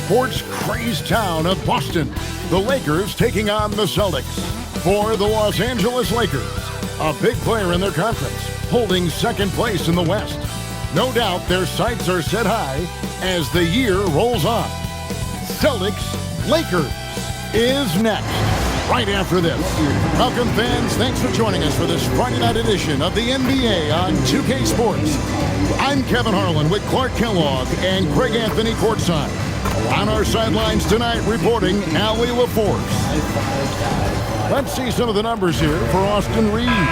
sports-crazed town of Boston. The Lakers taking on the Celtics. For the Los Angeles Lakers, a big player in their conference, holding second place in the West. No doubt their sights are set high as the year rolls on. Celtics Lakers is next, right after this. Welcome, fans. Thanks for joining us for this Friday night edition of the NBA on 2K Sports. I'm Kevin Harlan with Clark Kellogg and Craig Anthony courtside. On our sidelines tonight, reporting Allie LaForce. Let's see some of the numbers here for Austin Reeves.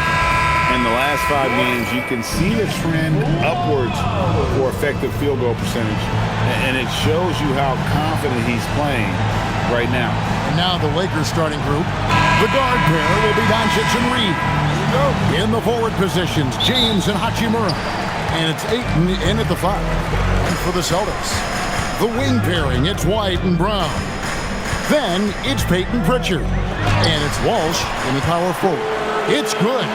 In the last 5 games, you can see the trend upwards for effective field goal percentage, and it shows you how confident he's playing right now. And now the Lakers starting group. The guard pair will be Doncic and Reeves. In the forward positions, James and Hachimura. And it's Ayton in at the 5. And for the Celtics, the wing pairing, it's White and Brown. Then it's Peyton Pritchard. And it's Walsh in the power forward. It's good.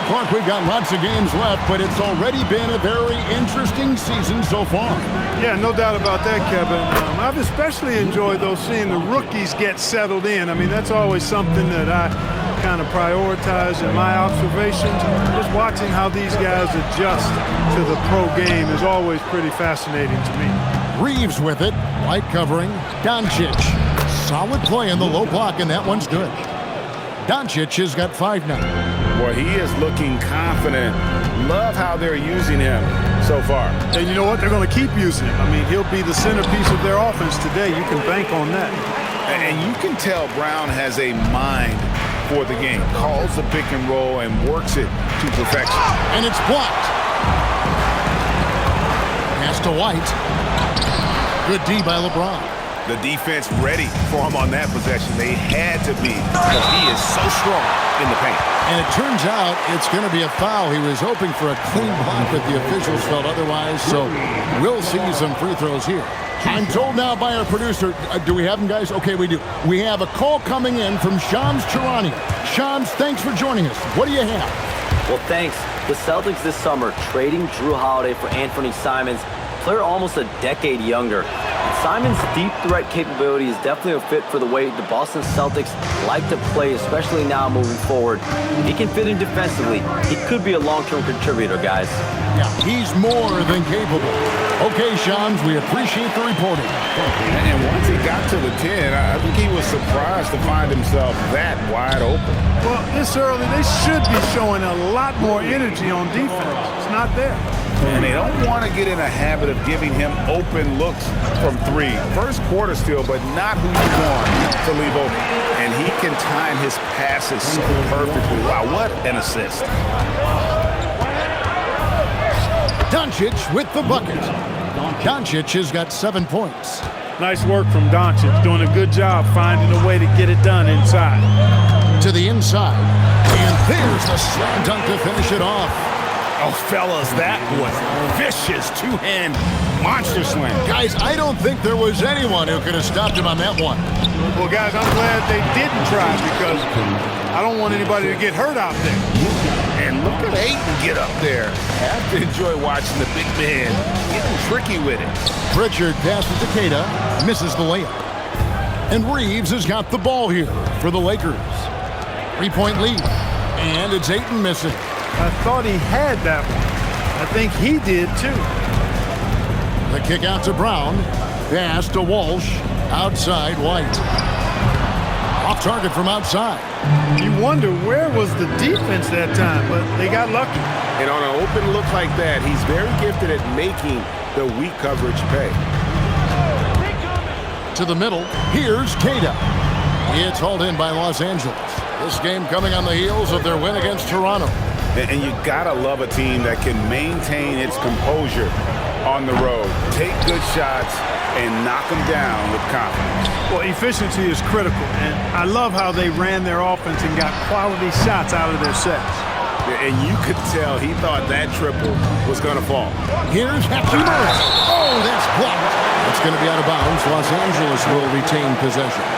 Clark, we've got lots of games left, but it's already been a very interesting season so far. Yeah, no doubt about that, Kevin. I've especially enjoyed, though, seeing the rookies get settled in. I mean, that's always something that I kind of prioritize in my observations. Just watching how these guys adjust to the pro game is always pretty fascinating to me. Reeves with it. White covering. Doncic. Solid play in the low block, and that one's good. Doncic has got 5 now. Boy, he is looking confident. Love how they're using him so far. And you know what? They're going to keep using him. I mean, he'll be the centerpiece of their offense today. You can bank on that. And you can tell Brown has a mind for the game. Calls the pick and roll and works it to perfection. And it's blocked. Pass to White. Good D by LeBron. The defense ready for him on that possession. They had to be, because he is so strong in the paint. And it turns out it's going to be a foul. He was hoping for a clean block, but the officials felt otherwise. So we'll see some free throws here. I'm told now by our producer, do we have them, guys? Okay, we do. We have a call coming in from Shams Charania. Shams, thanks for joining us. What do you have? Well, thanks. The Celtics this summer trading Drew Holiday for Anthony Simons, player almost a decade younger. Simon's deep threat capability is definitely a fit for the way the Boston Celtics like to play, especially now moving forward. If he can fit in defensively, he could be a long-term contributor, guys. Yeah, he's more than capable. Okay, Shams, we appreciate the reporting. And once he got to the 10, I think he was surprised to find himself that wide open. Well, this early, they should be showing a lot more energy on defense. It's not there. And they don't want to get in a habit of giving him open looks from 3. First quarter still, but not who you want to leave open. And he can time his passes so perfectly. Wow, what an assist. Doncic with the bucket. Doncic has got 7 points. Nice work from Doncic, doing a good job finding a way to get it done inside. To the inside. And there's the slam dunk to finish it off. Oh, fellas, that was vicious two-hand monster slam. Guys, I don't think there was anyone who could have stopped him on that one. Well, guys, I'm glad they didn't try because I don't want anybody to get hurt out there. And look at Ayton get up there. Have to enjoy watching the big man getting tricky with it. Pritchard passes to Keita, misses the layup. And Reeves has got the ball here for the Lakers. 3-point lead. And it's Ayton missing. I thought he had that one. I think he did, too. The kick out to Brown. Pass to Walsh. Outside, White. Off target from outside. You wonder where was the defense that time, but they got lucky. And on an open look like that, he's very gifted at making the weak coverage pay. To the middle. Here's Keita. It's hauled in by Los Angeles. This game coming on the heels of their win against Toronto. And you gotta love a team that can maintain its composure on the road, take good shots, and knock them down with confidence. Well, efficiency is critical, and I love how they ran their offense and got quality shots out of their sets. And you could tell he thought that triple was gonna fall. Here's Hachimura. Oh, that's blocked. It's gonna be out of bounds. Los Angeles will retain possession.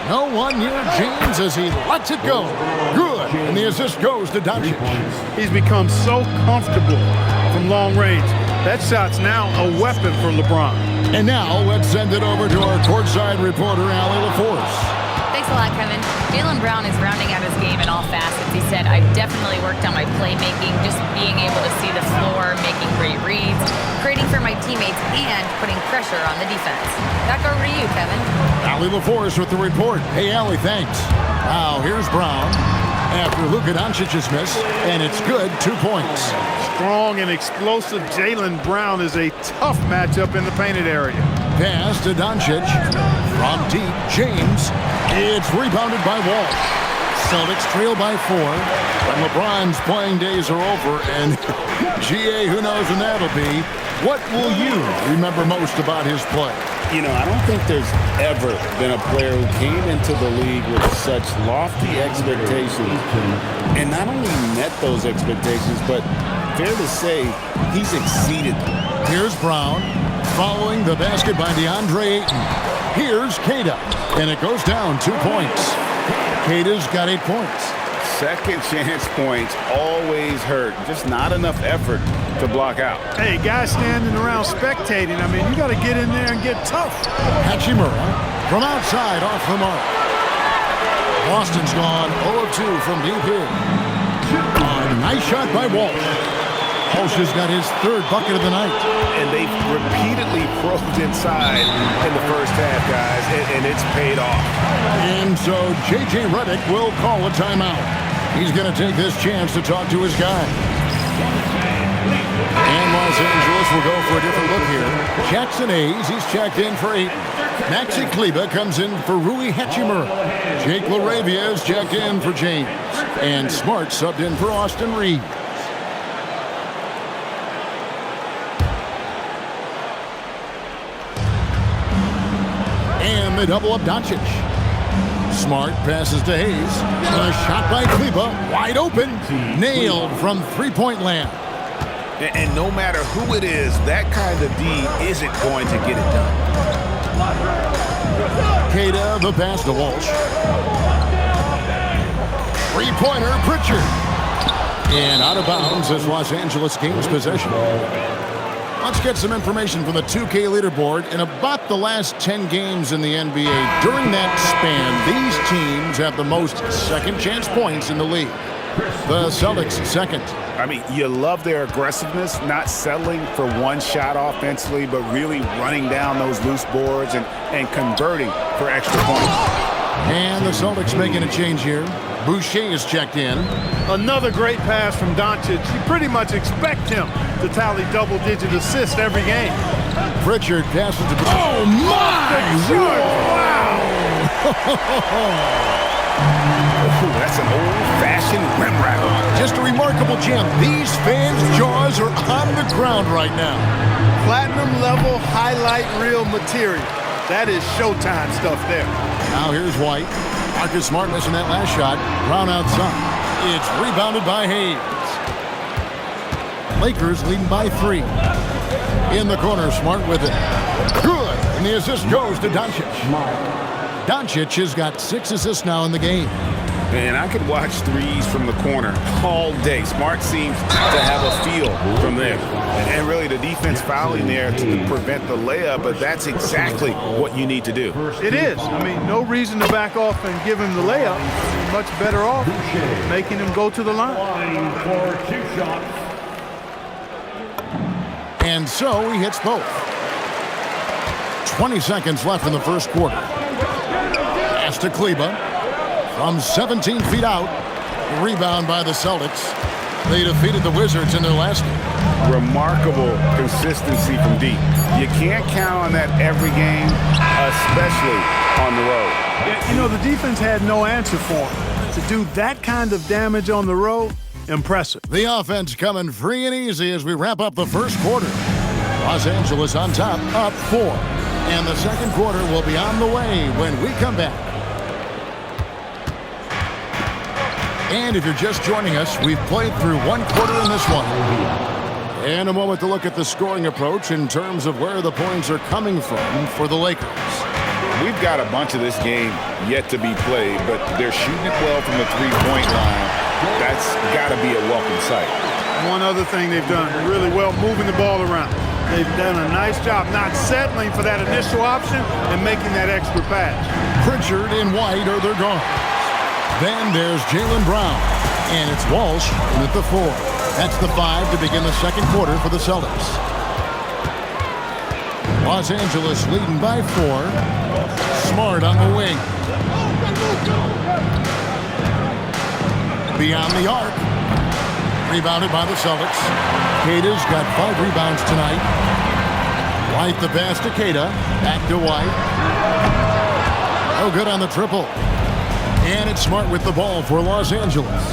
No one near James as he lets it go. Good. And the assist goes to Doncic. He's become so comfortable from long range. That shot's now a weapon for LeBron. And now let's send it over to our courtside reporter, Allie LaForce. Thanks a lot, Kevin. Jaylen Brown is rounding out his game in all facets. He said, I've definitely worked on my playmaking, just being able to see the floor, making great reads, creating for my teammates, and putting pressure on the defense. Back over to you, Kevin. Allie LaForce with the report. Hey, Allie, thanks. Now, here's Brown after Luka Doncic's miss, and it's good, 2 points. Strong and explosive Jaylen Brown is a tough matchup in the painted area. Pass to Doncic. From deep, James. It's rebounded by Walsh. Celtics trail by 4. And LeBron's playing days are over. And GA, who knows when that'll be. What will you remember most about his play? You know, I don't think there's ever been a player who came into the league with such lofty expectations and not only met those expectations, but fair to say, he's exceeded them. Here's Brown following the basket by DeAndre Ayton. Here's Queta, and it goes down 2 points. Queta's got 8 points. Second chance points always hurt. Just not enough effort to block out. Hey, guys standing around spectating, I mean, you got to get in there and get tough. Hachimura from outside off the mark. Boston's gone 0 of 2 from deep here. Nice shot by Walsh. Walsh has got his 3rd bucket of the night. And they've repeatedly probed inside in the first half, guys, and it's paid off. And so J.J. Redick will call a timeout. He's going to take this chance to talk to his guy. And Los Angeles will go for a different look here. Jackson Hayes, he's checked in for 8. Maxi Kleber comes in for Rui Hachimura. Jake LaRavia is checked in for James. And Smart subbed in for Austin Reeves. And they double up Doncic. Smart passes to Hayes. And a shot by Kleber, wide open. Nailed from three-point land. And no matter who it is, that kind of D isn't going to get it done. Queta, the pass to Walsh. Three-pointer, Pritchard. And out of bounds as Los Angeles gains possession. Let's get some information from the 2K leaderboard. In about the last 10 games in the NBA, during that span, these teams have the most second chance points in the league. The Celtics second. I mean, you love their aggressiveness, not settling for one shot offensively, but really running down those loose boards and converting for extra points. And the Celtics making a change here. Boucher is checked in. Another great pass from Doncic. You pretty much expect him to tally double-digit assists every game. Pritchard passes to... Oh, my! Wow! Ooh, that's an old-fashioned rim rattle. Just a remarkable gem. These fans' jaws are on the ground right now. Platinum-level highlight reel material. That is Showtime stuff there. Now here's White. Marcus Smart missing that last shot. Brown outside. It's rebounded by Hayes. Lakers leading by 3. In the corner, Smart with it. Good. And the assist goes to Doncic. Doncic has got 6 assists now in the game. Man, I could watch threes from the corner all day. Smart seems to have a feel from there. And really the defense fouling there to prevent the layup, but that's exactly what you need to do. It is. I mean, no reason to back off and give him the layup. He's much better off making him go to the line. For 2 shots. And so he hits both. 20 seconds left in the first quarter. Pass to Kleber. From 17 feet out, rebound by the Celtics. They defeated the Wizards in their last game. Remarkable consistency from deep. You can't count on that every game, especially on the road. Yeah, you know, the defense had no answer for him. To do that kind of damage on the road, impressive. The offense coming free and easy as we wrap up the first quarter. Los Angeles on top, up 4. And the second quarter will be on the way when we come back. And if you're just joining us, we've played through 1 quarter in this one. And a moment to look at the scoring approach in terms of where the points are coming from for the Lakers. We've got a bunch of this game yet to be played, but they're shooting it well from the three-point line. That's got to be a welcome sight. One other thing they've done really well, moving the ball around. They've done a nice job not settling for that initial option and making that extra pass. Pritchard and White are their guards. Then there's Jaylen Brown, and it's Walsh in at the 4. That's the 5 to begin the second quarter for the Celtics. Los Angeles leading by 4. Smart on the wing. Beyond the arc. Rebounded by the Celtics. Keita's got 5 rebounds tonight. White the pass to Keita. Back to White. No good on the triple. And it's Smart with the ball for Los Angeles.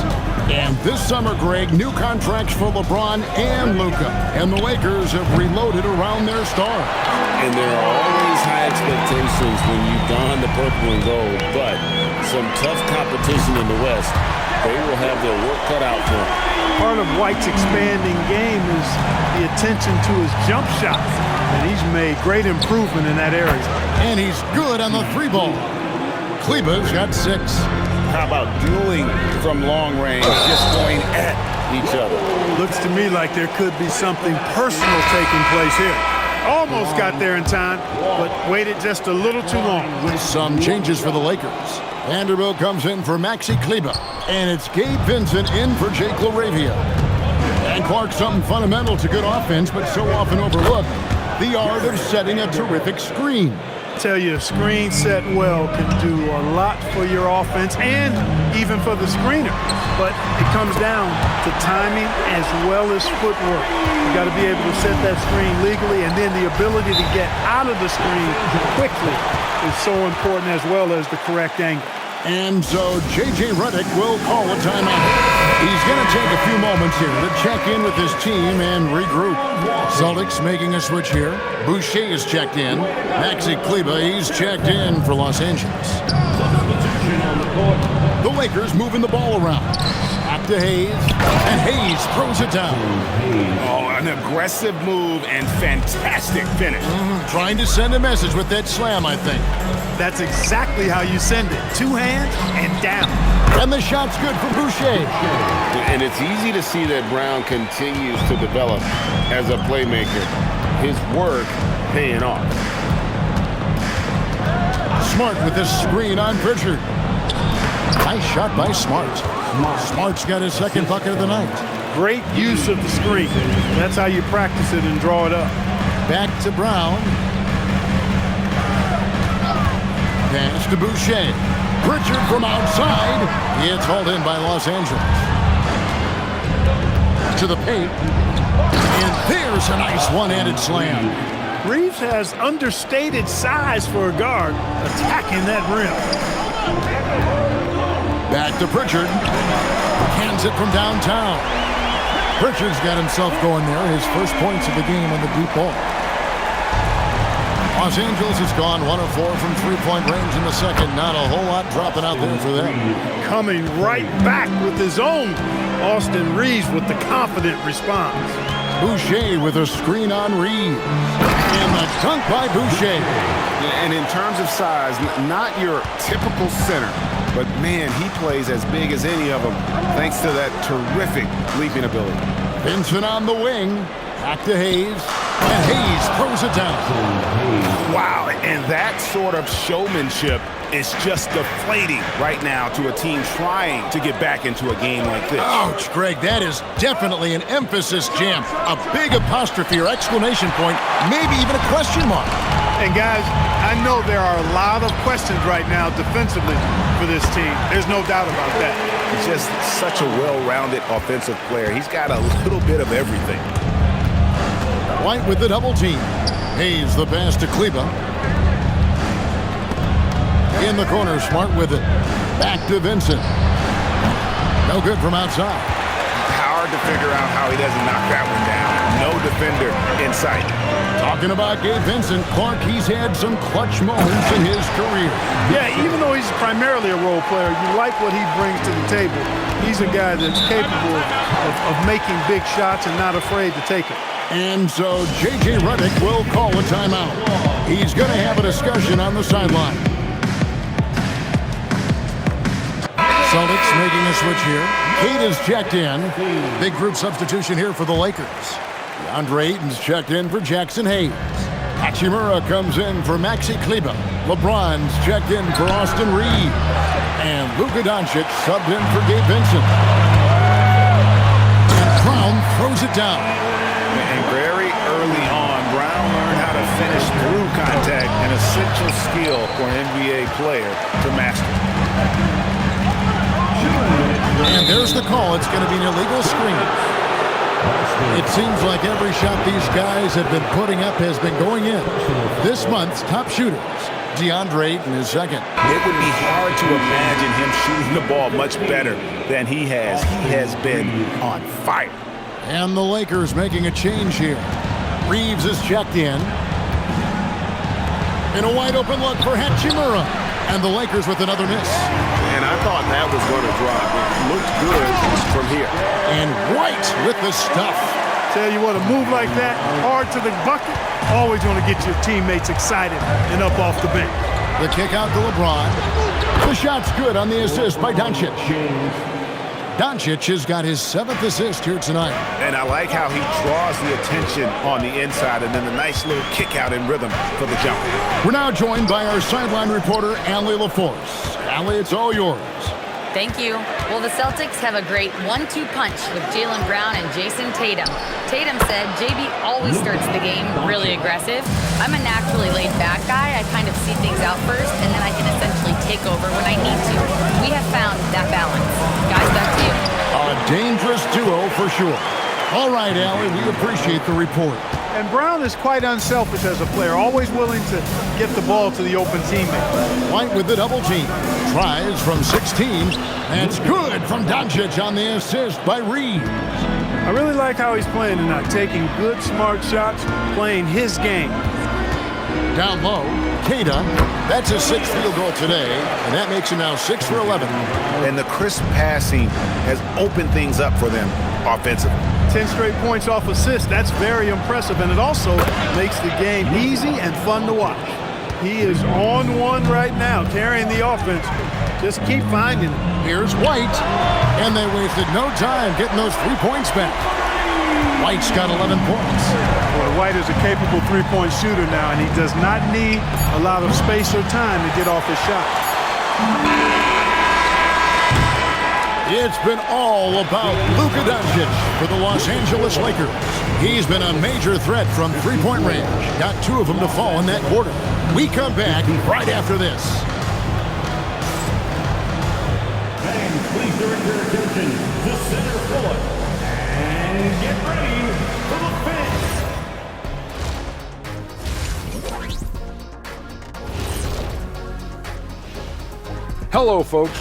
And this summer, Greg, new contracts for LeBron and Luka. And the Lakers have reloaded around their star. And there are always high expectations when you don the purple and gold, but some tough competition in the West. They will have their work cut out for them. Part of White's expanding game is the attention to his jump shot. And he's made great improvement in that area. And he's good on the 3 ball. Kleber's got 6. How about dueling from long range, just going at each other? Looks to me like there could be something personal taking place here. Almost got there in time, but waited just a little too long. Some changes for the Lakers. Vanderbilt comes in for Maxi Kleber. And it's Gabe Vincent in for Jake LaRavia. And Clark, something fundamental to good offense, but so often overlooked. The art of setting a terrific screen. Tell you, a screen set well can do a lot for your offense and even for the screener. But it comes down to timing as well as footwork. You got to be able to set that screen legally, and then the ability to get out of the screen quickly is so important, as well as the correct angle. And so J.J. Redick will call a timeout. He's going to take a few moments here to check in with his team and regroup. Celtics making a switch here. Boucher is checked in. Maxi Kleber, he's checked in for Los Angeles. The Lakers moving the ball around. Back to Hayes. And Hayes throws it down. Oh, an aggressive move and fantastic finish. Trying to send a message with that slam, I think. That's exactly how you send it. 2 hands and down. And the shot's good for Boucher. And it's easy to see that Brown continues to develop as a playmaker. His work paying off. Smart with the screen on Pritchard. Nice shot by Smart. Smart's got his second bucket of the night. Great use of the screen. That's how you practice it and draw it up. Back to Brown. Pass to Boucher. Pritchard from outside. It's hauled in by Los Angeles. To the paint. And there's a nice one-handed slam. Reeves has understated size for a guard attacking that rim. Back to Pritchard. Hands it from downtown. Pritchard's got himself going there. His first points of the game on the deep ball. Los Angeles has gone 1 of 4 from three-point range in the second. Not a whole lot dropping out there for them. Coming right back with his own. Austin Reeves with the confident response. Boucher with a screen on Reeves. And the dunk by Boucher. And in terms of size, not your typical center, but man, he plays as big as any of them thanks to that terrific leaping ability. Vincent on the wing. Back to Hayes. And Hayes throws it down. Wow, and that sort of showmanship is just deflating right now to a team trying to get back into a game like this. Ouch, Greg, that is definitely an emphasis jam. A big apostrophe or exclamation point, maybe even a question mark. And guys, I know there are a lot of questions right now defensively for this team. There's no doubt about that. He's just such a well-rounded offensive player. He's got a little bit of everything. White with the double team. Hayes the pass to Kleber. In the corner, Smart with it. Back to Vincent. No good from outside. Hard to figure out how he doesn't knock that one down. No defender in sight. Talking about Gabe Vincent, Clark, he's had some clutch moments in his career. Yeah, even though he's primarily a role player, you like what he brings to the table. He's a guy that's capable of making big shots and not afraid to take it. And so J.J. Redick will call a timeout. He's going to have a discussion on the sideline. Celtics making a switch here. Kate is checked in. Big group substitution here for the Lakers. DeAndre Ayton's checked in for Jackson Hayes. Hachimura comes in for Maxi Kleber. LeBron's checked in for Austin Reeves. And Luka Doncic subbed in for Gabe Vincent. And Brown throws it down. And very early on, Brown learned how to finish through contact, an essential skill for an NBA player to master. And there's the call. It's going to be an illegal screen. It seems like every shot these guys have been putting up has been going in. This month's top shooters, DeAndre Ayton is second. It would be hard to imagine him shooting the ball much better than he has. He has been on fire. And the Lakers making a change here. Reeves is checked in. And a wide open look for Hachimura. And the Lakers with another miss. And I thought that was going to drop. It looked good from here. And White with the stuff. Tell you what, a move like that, hard to the bucket, always going to get your teammates excited and up off the bench. The kick out to LeBron. The shot's good on the assist by Doncic. Doncic has got his 7th assist here tonight. And I like how he draws the attention on the inside and then the nice little kick out in rhythm for the jump. We're now joined by our sideline reporter, Allie LaForce. Allie, it's all yours. Thank you. Well, the Celtics have a great 1-2 punch with Jaylen Brown and Jason Tatum. Tatum said, JB always starts the game really aggressive. I'm a naturally laid-back guy. I kind of see things out first, and then I can essentially take over when I need to. We have found that balance. Guys, back to you. A dangerous duo for sure. All right, Allie, we appreciate the report. And Brown is quite unselfish as a player, always willing to get the ball to the open teammate. White with the double team. Tries from 16. That's good from Doncic on the assist by Reeves. I really like how he's playing tonight, taking good, smart shots, playing his game. Down low, Keita. That's his 6th field goal today, and that makes him now 6 for 11. And the crisp passing has opened things up for them offensively. 10 straight points off assists. That's very impressive, and it also makes the game easy and fun to watch. He is on one right now, carrying the offense. Just keep finding it. Here's White, and they wasted no time getting those 3 points back. White's got 11 points. Boy, White is a capable three-point shooter now, and he does not need a lot of space or time to get off his shot. It's been all about Luka Doncic for the Los Angeles Lakers. He's been a major threat from three-point range. Got 2 of them to fall in that quarter. We come back right after this. And please direct your attention to center court. And get ready for the fence. Hello, folks.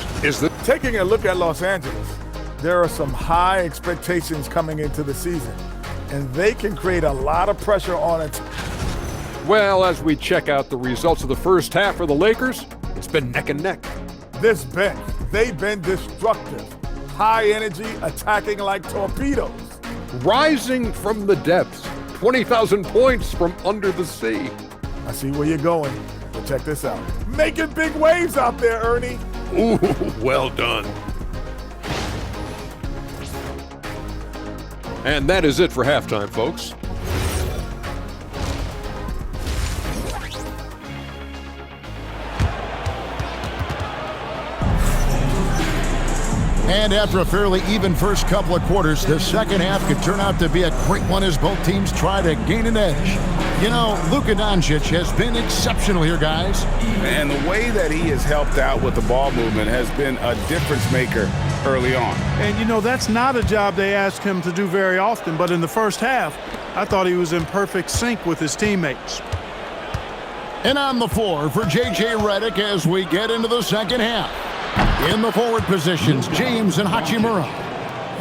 Taking a look at Los Angeles, there are some high expectations coming into the season, and they can create a lot of pressure on it. Well, as we check out the results of the first half for the Lakers, it's been neck and neck. This bench, they've been destructive. High energy, attacking like torpedoes. Rising from the depths, 20,000 points from under the sea. I see where you're going, but check this out. Making big waves out there, Ernie. Ooh, well done. And that is it for halftime, folks. And after a fairly even first couple of quarters, the second half could turn out to be a great one as both teams try to gain an edge. You know, Luka Doncic has been exceptional here, guys. And the way that he has helped out with the ball movement has been a difference maker early on. And, you know, that's not a job they ask him to do very often, but in the first half, I thought he was in perfect sync with his teammates. And on the floor for J.J. Redick as we get into the second half. In the forward positions, James and Hachimura.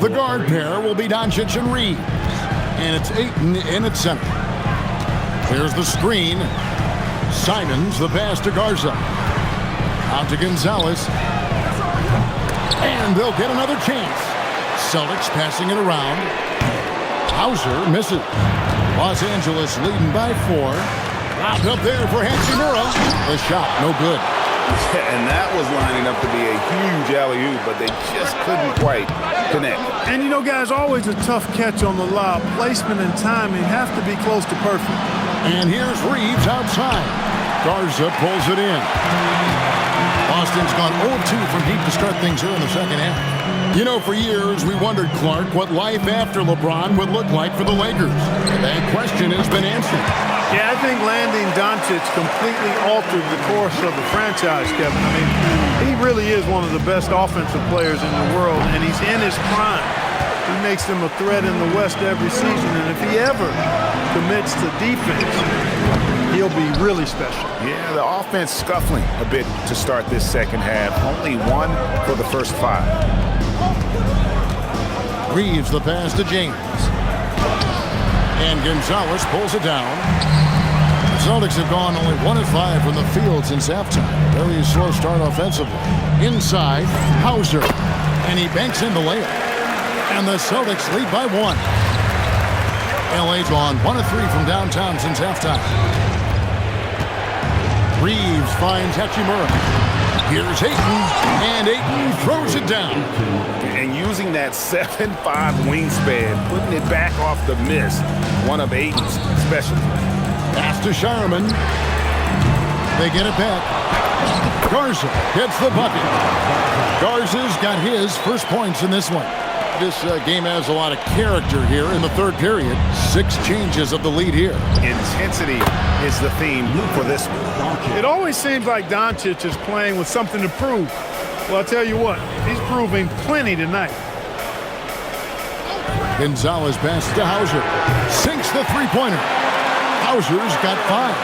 The guard pair will be Doncic and Reeves. And it's Ayton in at center. Here's the screen. Simons, the pass to Garza. Out to Gonzalez. And they'll get another chance. Celtics passing it around. Hauser misses. Los Angeles leading by 4. Lobbed up there for Hachimura. The shot, no good. And that was lining up to be a huge alley-oop, but they just couldn't quite connect. And you know, guys, always a tough catch on the lob. Placement and timing have to be close to perfect. And here's Reeves outside. Garza pulls it in. Boston's gone 0-2 from deep to start things here in the second half. You know, for years, we wondered, Clark, what life after LeBron would look like for the Lakers. That question has been answered. Yeah, I think landing Doncic completely altered the course of the franchise, Kevin. I mean, he really is one of the best offensive players in the world, and he's in his prime. He makes them a threat in the West every season, and if he ever commits to defense, he'll be really special. Yeah, the offense scuffling a bit to start this second half. Only 1 for the first 5. Reeves the pass to James. And Gonzalez pulls it down. The Celtics have gone only 1 of 5 from the field since halftime. Very slow start offensively. Inside, Hauser. And he banks in the layup. And the Celtics lead by 1. LA's gone 1 of 3 from downtown since halftime. Reeves finds Hachimura. Here's Ayton, and Ayton throws it down. And using that 7'5" wingspan, putting it back off the miss, one of Ayton's specialties. Pass to Sharman. They get it back. Garza gets the bucket. Garza's got his first points in this one. This game has a lot of character here in the third period. 6 changes of the lead here. Intensity is the theme for this one. It always seems like Doncic is playing with something to prove. Well, I'll tell you what, he's proving plenty tonight. Gonzalez passes to Hauser. Sinks the three-pointer. Hauser's got 5.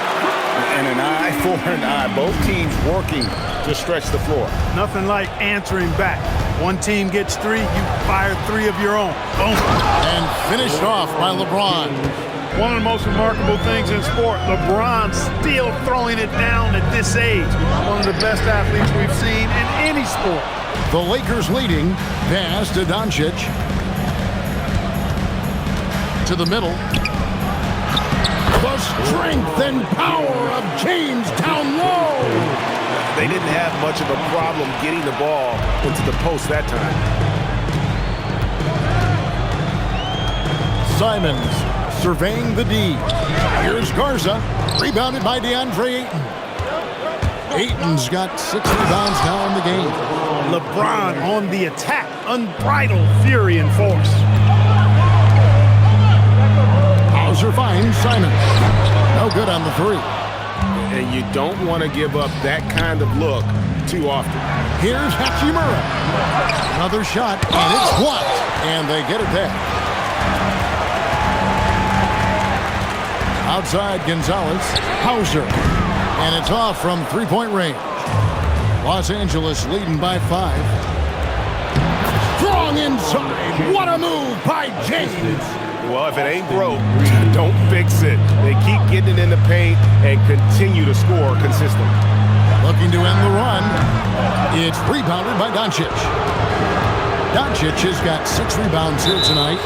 And an eye for an eye. Both teams working to stretch the floor. Nothing like answering back. One team gets 3, you fire 3 of your own. Boom. And finished off by LeBron. One of the most remarkable things in sport, LeBron still throwing it down at this age. One of the best athletes we've seen in any sport. The Lakers leading. Pass to Doncic. To the middle. The strength and power of James down low. They didn't have much of a problem getting the ball into the post that time. Simons surveying the D. Here's Garza. Rebounded by DeAndre Ayton. Ayton's got 6 rebounds now in the game. LeBron on the attack. Unbridled fury and force. Hauser finds Simons. No good on the 3. And you don't want to give up that kind of look too often. Here's Hachimura. Another shot, and it's blocked. And they get it back. Outside Gonzalez. Hauser. And it's off from three-point range. Los Angeles leading by 5. Strong inside. What a move by James. Well, if it ain't broke, don't fix it. They keep getting it in the paint and continue to score consistently. Looking to end the run. It's rebounded by Doncic. Doncic has got 6 rebounds here tonight.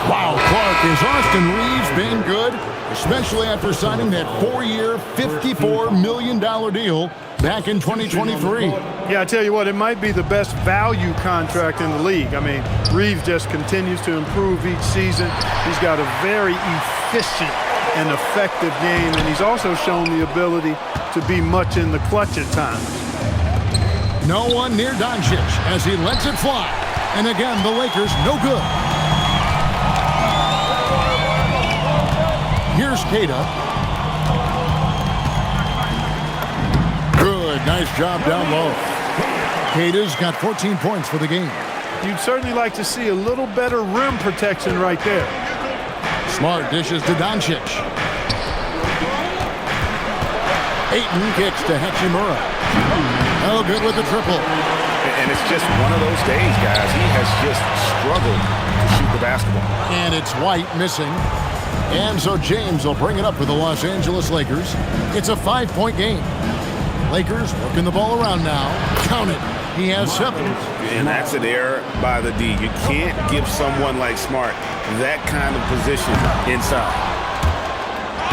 Wow, Clark, is Austin Reeves been good? Especially after signing that 4-year, $54 million deal back in 2023. Yeah, I tell you what, it might be the best value contract in the league. I mean, Reeves just continues to improve each season. He's got a very efficient and effective game, and he's also shown the ability to be much in the clutch at times. No one near Doncic as he lets it fly. And again, the Lakers no good. Here's Queta. Good, nice job down low. Queta's got 14 points for the game. You'd certainly like to see a little better rim protection right there. Smart dishes to Doncic. Ayton kicks to Hachimura. Oh, good with the triple. And it's just one of those days, guys. He has just struggled to shoot the basketball. And it's White missing. And so James will bring it up for the Los Angeles Lakers. It's a 5-point game. Lakers working the ball around now. Count it. He has 7. And that's an error by the D. You can't give someone like Smart that kind of position inside.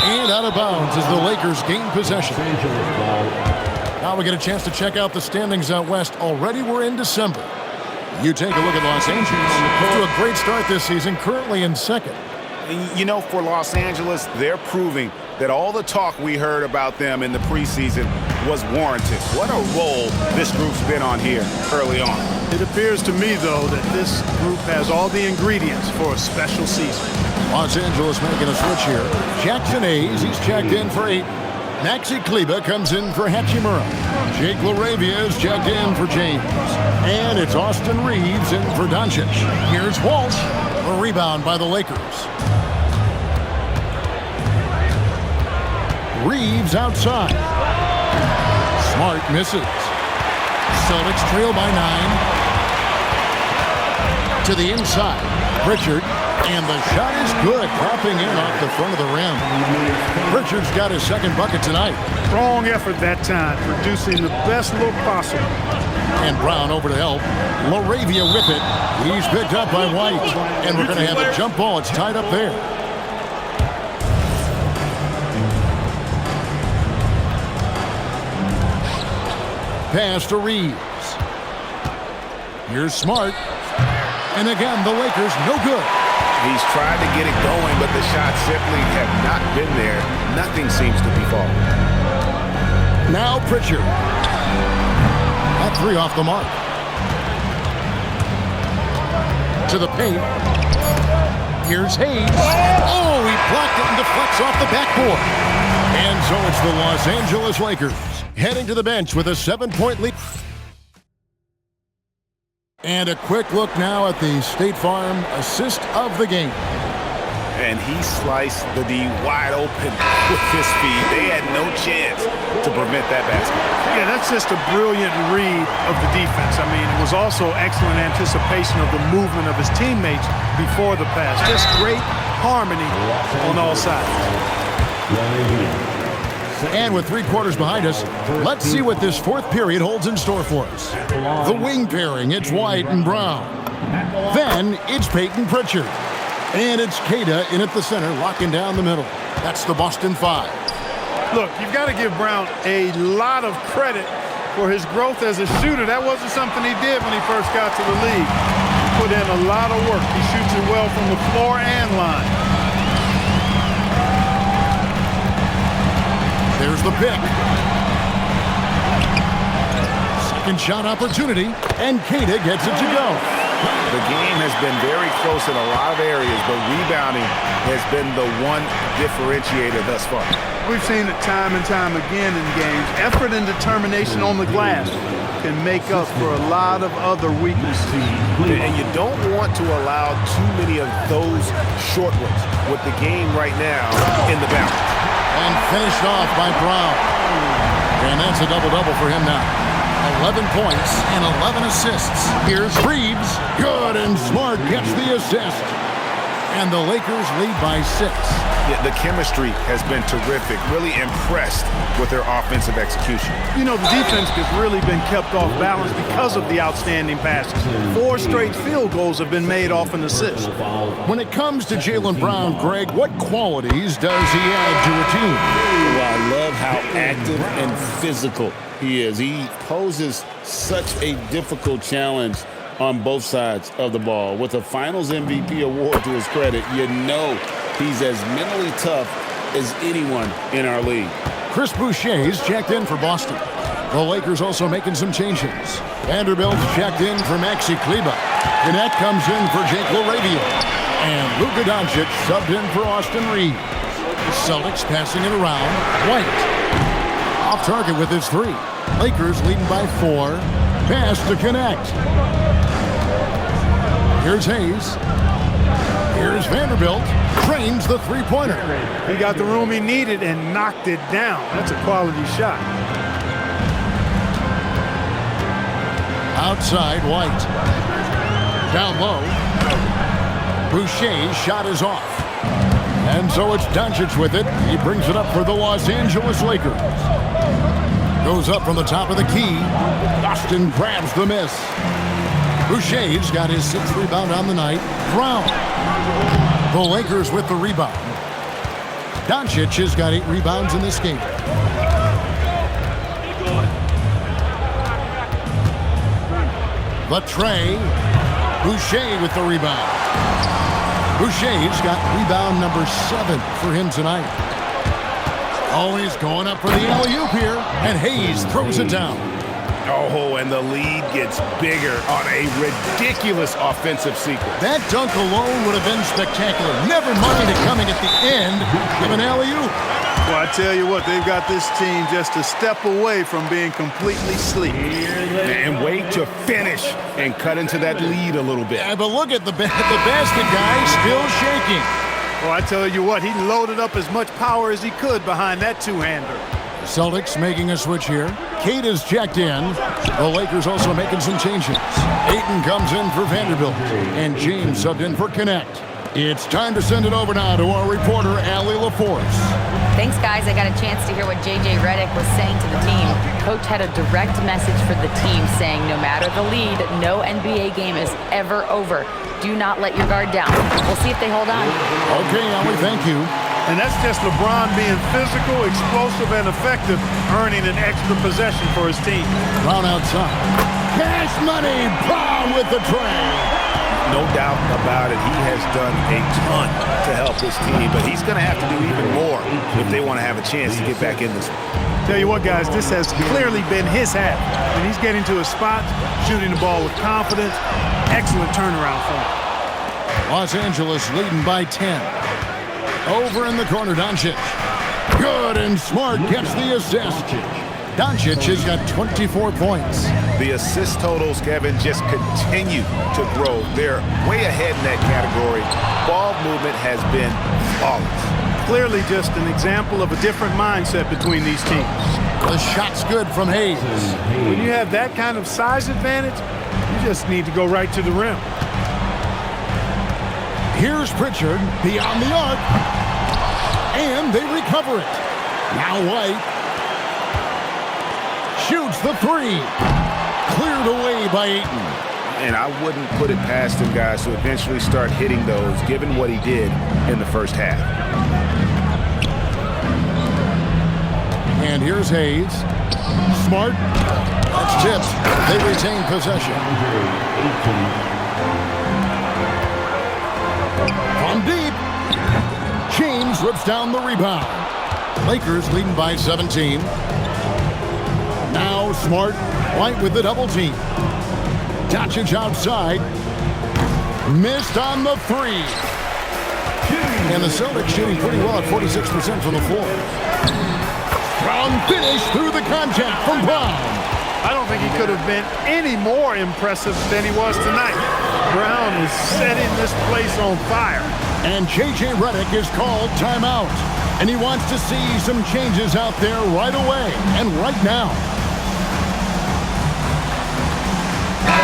And out of bounds as the Lakers gain possession. Now we get a chance to check out the standings out west. Already we're in December. You take a look at Los Angeles. Off to a great start this season, currently in second. You know, for Los Angeles, they're proving that all the talk we heard about them in the preseason was warranted. What a role this group's been on here early on. It appears to me, though, that this group has all the ingredients for a special season. Los Angeles making a switch here. Jackson Hayes, he's checked in for 8. Maxi Kleber comes in for Hachimura. Jake LaRavia is checked in for James. And it's Austin Reeves in for Doncic. Here's Walsh. A rebound by the Lakers. Reeves outside. Smart misses. Celtics trail by 9. To the inside. Pritchard. And the shot is good, dropping in off the front of the rim. Pritchard's got his second bucket tonight. Strong effort that time, producing the best look possible. And Brown over to help. LaRavia with it. He's picked up by White. And we're going to have a jump ball. It's tied up there. Pass to Reeves. Here's Smart. And again, the Lakers no good. He's tried to get it going, but the shots simply have not been there. Nothing seems to be falling. Now Pritchard. That 3 off the mark. To the paint. Here's Hayes. Oh, he blocked it and deflects off the backboard. And so it's the Los Angeles Lakers heading to the bench with a 7-point lead. And a quick look now at the State Farm assist of the game. And he sliced the D wide open with his feet. They had no chance to prevent that basket. Yeah, that's just a brilliant read of the defense. I mean, it was also excellent anticipation of the movement of his teammates before the pass. Just great harmony on all sides. And with 3 quarters behind us, let's see what this fourth period holds in store for us. The wing pairing, it's White and Brown. Then it's Peyton Pritchard. And it's Queta in at the center, locking down the middle. That's the Boston 5. Look, you've got to give Brown a lot of credit for his growth as a shooter. That wasn't something he did when he first got to the league. He put in a lot of work. He shoots it well from the floor and line. There's the pick. Second shot opportunity, and Queta gets it to go. The game has been very close in a lot of areas, but rebounding has been the one differentiator thus far. We've seen it time and time again in games. Effort and determination on the glass can make up for a lot of other weaknesses. And you don't want to allow too many of those short ones with the game right now in the balance. And finished off by Brown. And that's a double-double for him now. 11 points and 11 assists. Here's Reeves. Good, and Smart gets the assist. And the Lakers lead by 6. Yeah, the chemistry has been terrific. Really impressed with their offensive execution. You know, the defense has really been kept off balance because of the outstanding passes. 4 straight field goals have been made off an assist. When it comes to Jaylen Brown, Greg, what qualities does he add to a team? Well, I love how active and physical he is. He poses such a difficult challenge on both sides of the ball. With a Finals MVP award to his credit, you know he's as mentally tough as anyone in our league. Chris Boucher's checked in for Boston. The Lakers also making some changes. Vanderbilt's checked in for Maxi Kleber. Gannett comes in for Jake LaRavia. And Luka Doncic subbed in for Austin Reeves. The Celtics passing it around. White off target with his 3. Lakers leading by 4. Pass to connect. Here's Hayes. Here's Vanderbilt. Trains the 3-pointer. He got the room he needed and knocked it down. That's a quality shot. Outside, White. Down low. Boucher's shot is off. And so it's Doncic with it. He brings it up for the Los Angeles Lakers. Goes up from the top of the key. Austin grabs the miss. Boucher's got his 6th rebound on the night. Brown. The Lakers with the rebound. Doncic has got 8 rebounds in this game. Latrey. Boucher with the rebound. Boucher's got rebound number 7 for him tonight. Oh, he's going up for the alley-oop here, and Hayes throws it down. Oh, and the lead gets bigger on a ridiculous offensive sequence. That dunk alone would have been spectacular. Never mind it coming at the end of an alley-oop. Well, I tell you what, they've got this team just a step away from being completely sleep. And wait to finish and cut into that lead a little bit. Yeah, but look at the basket guy still shaking. Well, I tell you what, he loaded up as much power as he could behind that two-hander. Celtics making a switch here. Kate is checked in. The Lakers also making some changes. Ayton comes in for Vanderbilt. And James subbed in for Connect. It's time to send it over now to our reporter, Allie LaForce. Thanks, guys. I got a chance to hear what J.J. Redick was saying to the team. Coach had a direct message for the team saying no matter the lead, no NBA game is ever over. Do not let your guard down. We'll see if they hold on. Okay, Allie, thank you. And that's just LeBron being physical, explosive, and effective, earning an extra possession for his team. Brown outside. Cash money. Brown with the tray. No doubt about it. He has done a ton to help this team, but he's going to have to do even more if they want to have a chance to get back in this one. Tell you what, guys, this has clearly been his half. And he's getting to his spot, shooting the ball with confidence. Excellent turnaround for him. Los Angeles leading by 10. Over in the corner, Doncic. Good, and Smart gets the assist. Doncic has got 24 points. The assist totals, Kevin, just continue to grow. They're way ahead in that category. Ball movement has been flawless. Clearly just an example of a different mindset between these teams. The shot's good from Hayes. When you have that kind of size advantage, you just need to go right to the rim. Here's Pritchard beyond the arc. And they recover it. Now White shoots the 3. Cleared away by Ayton. And I wouldn't put it past him, guys, to eventually start hitting those, given what he did in the first half. And here's Hayes. Smart. That's tipped. They retain possession. From deep. James rips down the rebound. Lakers leading by 17. Now Smart. White with the double team. Doncic outside. Missed on the 3. And the Celtics shooting pretty well at 46% from the floor. Strong finish through the contact from Brown. I don't think he could have been any more impressive than he was tonight. Brown is setting this place on fire. And J.J. Redick is called timeout. And he wants to see some changes out there right away and right now.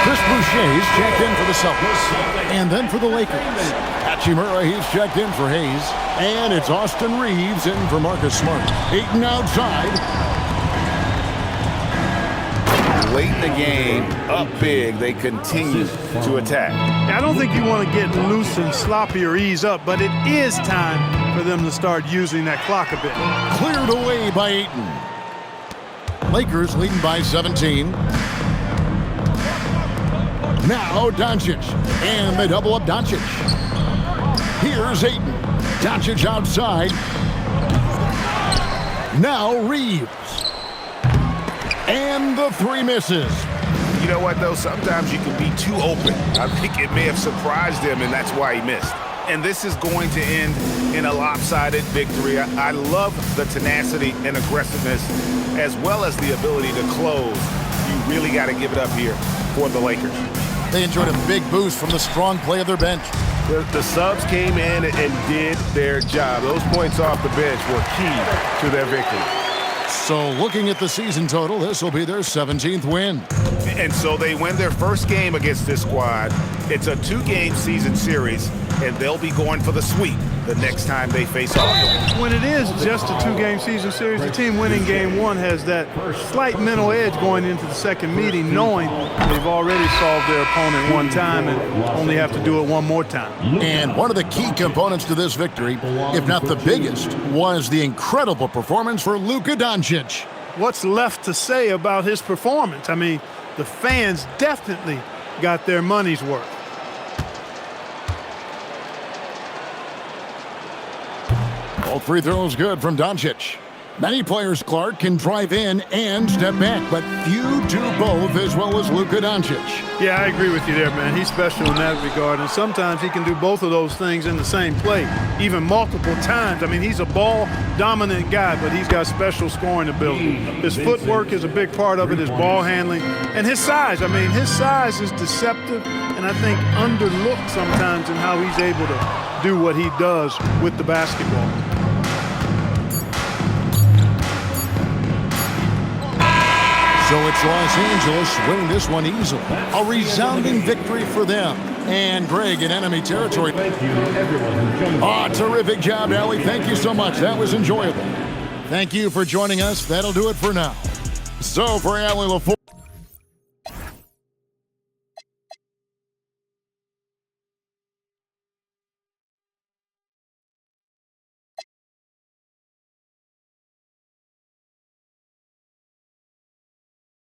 Chris Boucher is checked in for the Celtics. And then for the Lakers. Hachimura, he's checked in for Hayes. And it's Austin Reeves in for Marcus Smart. Ayton outside. Late in the game, up big, they continue to attack. I don't think you want to get loose and sloppy or ease up, but it is time for them to start using that clock a bit. Cleared away by Ayton. Lakers leading by 17. Now Doncic. And they double up Doncic. Here's Ayton. Doncic outside. Now Reeves. And the 3 misses. You know what, though? Sometimes you can be too open. I think it may have surprised him, and that's why he missed. And this is going to end in a lopsided victory. I love the tenacity and aggressiveness, as well as the ability to close. You really got to give it up here for the Lakers. They enjoyed a big boost from the strong play of their bench. The subs came in and did their job. Those points off the bench were key to their victory. So looking at the season total, this will be their 17th win. And so they win their first game against this squad. It's a 2-game season series, and they'll be going for the sweep the next time they face off. When it is just a 2-game season series, the team winning game 1 has that slight mental edge going into the second meeting, knowing they've already solved their opponent one time and only have to do it one more time. And one of the key components to this victory, if not the biggest, was the incredible performance for Luka Doncic. What's left to say about his performance? I mean, the fans definitely got their money's worth. Both free throws good from Doncic. Many players, Clark, can drive in and step back, but few do both as well as Luka Doncic. Yeah, I agree with you there, man. He's special in that regard, and sometimes he can do both of those things in the same play, even multiple times. I mean, he's a ball-dominant guy, but he's got special scoring ability. His footwork is a big part of it, his ball handling, and his size. I mean, his size is deceptive, and I think underlooked sometimes in how he's able to do what he does with the basketball. So it's Los Angeles winning this one easily. A resounding victory for them. And Greg in enemy territory. Thank you to everyone who joined us. Terrific job, Allie. Thank you so much. That was enjoyable. Thank you for joining us. That'll do it for now. So for Allie LaFour.